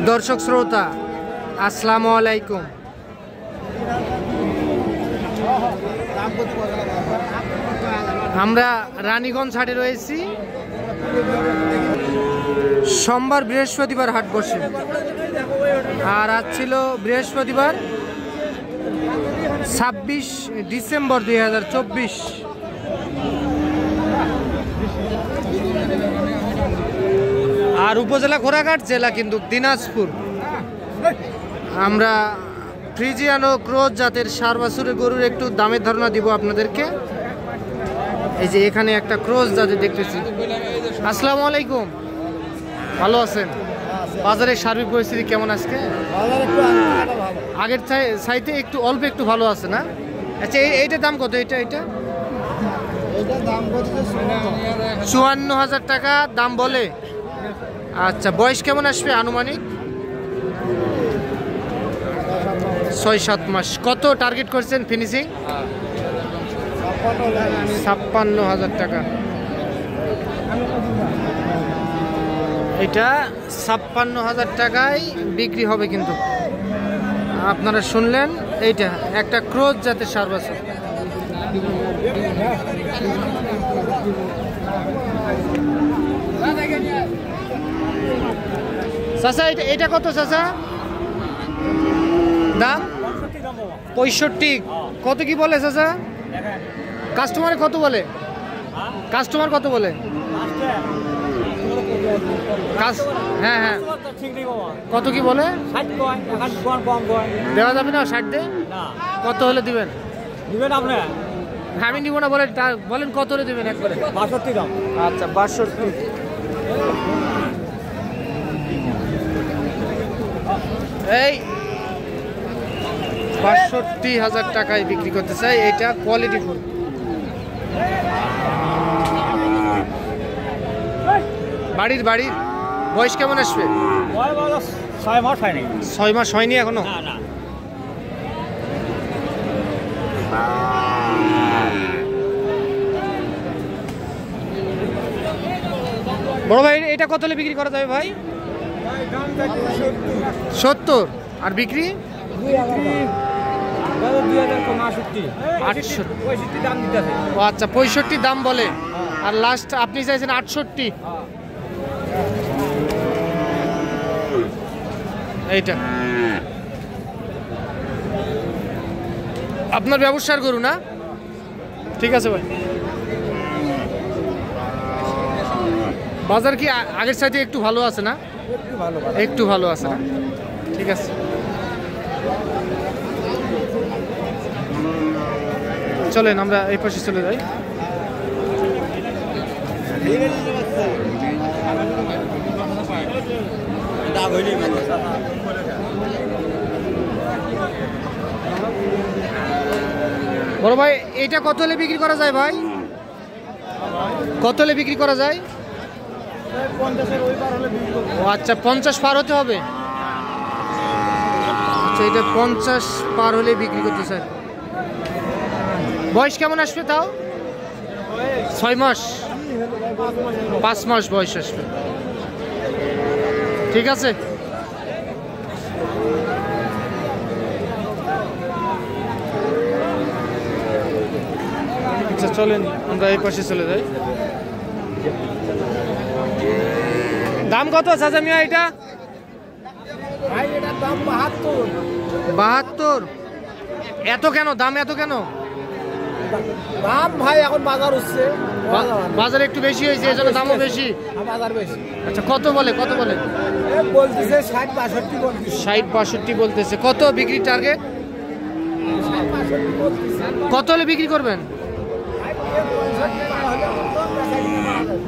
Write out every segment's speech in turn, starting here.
দর্শক শ্রোতা আসসালামু আলাইকুম। আমরা রানীগঞ্জ হাটে রয়েছি। সোমবার বৃহস্পতিবার হাট বসে, আর আজ ছিল বৃহস্পতিবার 26 ডিসেম্বর 2024। আর উপজেলা ঘোড়াঘাট, জেলা কিন্তু দিনাজপুর। আমরা ফ্রিজিয়ান ও ক্রোজ জাতের সার বাছুরের গরুর একটু দামের ধারণা দিব আপনাদেরকে। এই যে এখানে একটা ক্রোজ জাতের দেখতেছি। আসসালামু আলাইকুম, ভালো আছেন? বাজারের সার্বিক পরিস্থিতি কেমন আজকে? আগের চাইতে একটু অল্প একটু ভালো আছে না? আচ্ছা, এইটার দাম কত? এটা 54,000 টাকা দাম বলে। আচ্ছা, বয়স কেমন আসবে আনুমানিক? 6-7 মাস। কত টার্গেট করছেন ফিনিশিং? 56,000 টাকা। এটা 56,000 টাকায় বিক্রি হবে কিন্তু। আপনারা শুনলেন, এইটা একটা ক্রোজ জাতের সার বাছুর। চাচা এটা কত চাচা দাম? 65। কত কি বলে চাচা? কাস্টমার কত বলে? কাস্টমার কত বলে? হ্যাঁ হ্যাঁ, কত কি বলে? দেওয়া যাবে না? 60 দে। কত হলে দিবেন? আমি নিব না বলেন কত হলে দিবেন একবারে? 62 দাম। আচ্ছা, 62। এই 62,000 টাকায় বিক্রি করতে চাই। এটা কোয়ালিটি ফুল। বাড়ির বয়স কেমন আসবে? 6 মাস হয়নি। 6 মাস হয়নি এখনো? না। বড় ভাই, এটা কত হলে বিক্রি করা যাবে ভাই? 70। আর বিক্রি? 800। ও আচ্ছা, 65 দাম বলে। আর লাস্ট আপনি চাইছেন 68। এইটা আপনার ব্যবসার গরু না? ঠিক আছে ভাই। বাজার কি আগের চাইতে একটু ভালো আছে না? একটু ভালো আছে না? ঠিক আছে, চলেন আমরা এই পাশে চলে যাই। বড় ভাই, এটা কত হলে বিক্রি করা যায় ভাই? কত হলে বিক্রি করা যায়? ও আচ্ছা, 50 পার হতে হবে। আচ্ছা, এটা 50 পার হলে বিক্রি করতে চাই। বয়স কেমন আসবে তাও? 6 মাস 5 মাস বয়স আসবে। ঠিক আছে, আচ্ছা চলেন আমরা এই পাশে চলে যাই। দাম কত চাচা মিয়া এটা? 72। এত কেন দাম? এত কেন দাম ভাই? এখন বাজার হচ্ছে, বাজার একটু বেশি হয়েছে, এজন্য দামও বেশি। বাজার বেশি। আচ্ছা, কত বলে? বলতেছে 60-62 বলতেছে। কত বিক্রি টার্গেট? কত হলে বিক্রি করবেন?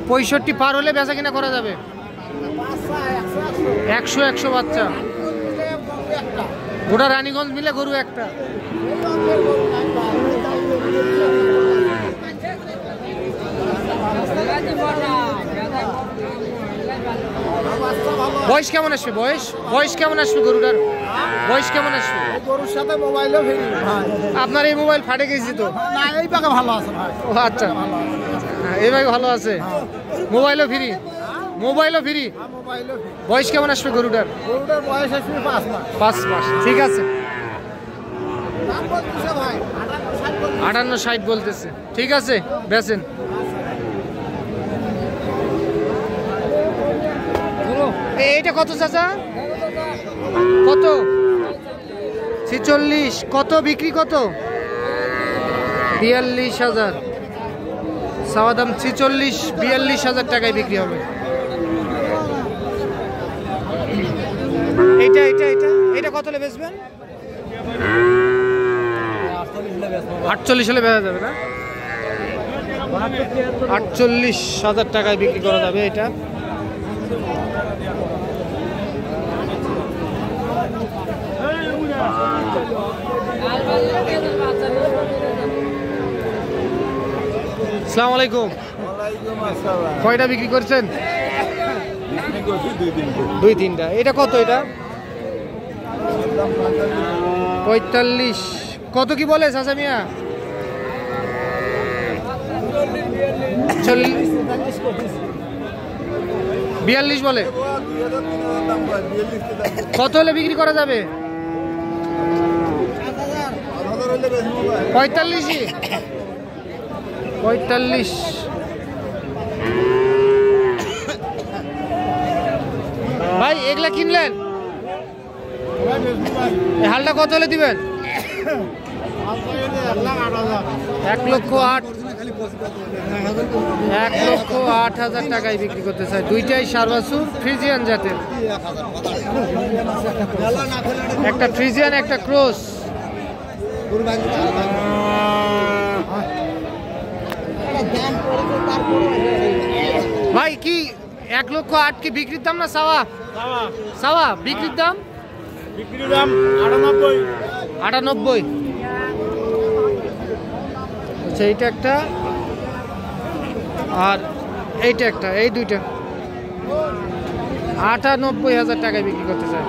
65 পার হলে বেচা কিনা করা যাবে। 100 বাচ্চা। গোটা রানীগঞ্জ মিলে গরু একটা। বয়স কেমন আসবে? বয়স কেমন আসবে গরুটার? বয়স কেমন আসবে? গরুর সাথে মোবাইলও ফ্রি ভাই। আপনার এই মোবাইল ফাটে গেছি তো? না, এই পাকা ভালো আছে ভাই। ও আচ্ছা, এই ভাই ভালো আছে, মোবাইলও ফ্রি। মোবাইলও ফ্রি। মোবাইলও বয়স কেমন আসবে গরুটার? গরুটার বয়স আসবে 5 মাস। 5 মাস, ঠিক আছে। দাম বলতেছে ভাই 58-60 বলতেছে, ঠিক আছে বেচেন। এইটা কত চাচা? কত? 46। কত বিক্রি? কত? 42,000। চাওয়া দাম 46, 42,000 টাকায় বিক্রি হবে। এইটা এইটা এইটা এটা কত হলে বেচবেন? 48 হলে বেচা যাবে না? 48,000 টাকায় বিক্রি করা যাবে এটা। আসসালামু আলাইকুম। কয়টা বিক্রি করছেন? 2-3টা। এটা কত? এটা 45। কত কি বলে চাচা মিয়া? 42 বলে। কত হলে বিক্রি করা যাবে? 45। 45। ভাই এগুলা কিনলেন? এই হালটা কত হলে দিবেন? 1,08,000। 1,08,000 টাকায় বিক্রি করতে চাই। দুইটাই সার বাছুর, ফ্রিজিয়ান জাতের। একটা ফ্রিজিয়ান, একটা ক্রস। ভাই কি 1,08,000 কি বিক্রির দাম না সাওয়া? সাওয়া বিক্রির দাম? বিক্রির দাম 98। 98। আচ্ছা, এইটা একটা আর এইটা একটা, এই দুইটা 98,000 টাকায় বিক্রি করতে চাই।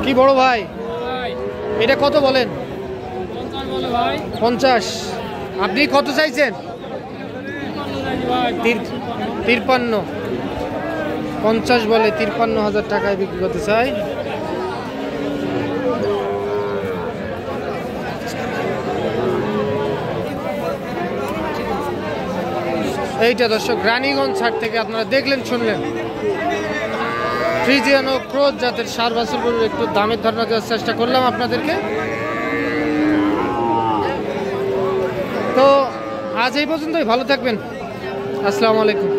কি বড় ভাই, এটা কত বলেন? 50। আপনি কত চাইছেন? 53। 50 বলে, 53,000 টাকায় বিক্রি করতে চাই। এইটা দর্শক রানীগঞ্জ হাট থেকে আপনারা দেখলেন শুনলেন ফ্রিজিয়ান ও ক্রোজ জাতের সার বাছুর গরুর একটু দামের ধারণা দেওয়ার চেষ্টা করলাম আপনাদেরকে। তো আজ এই পর্যন্তই, ভালো থাকবেন। আসসালামু আলাইকুম।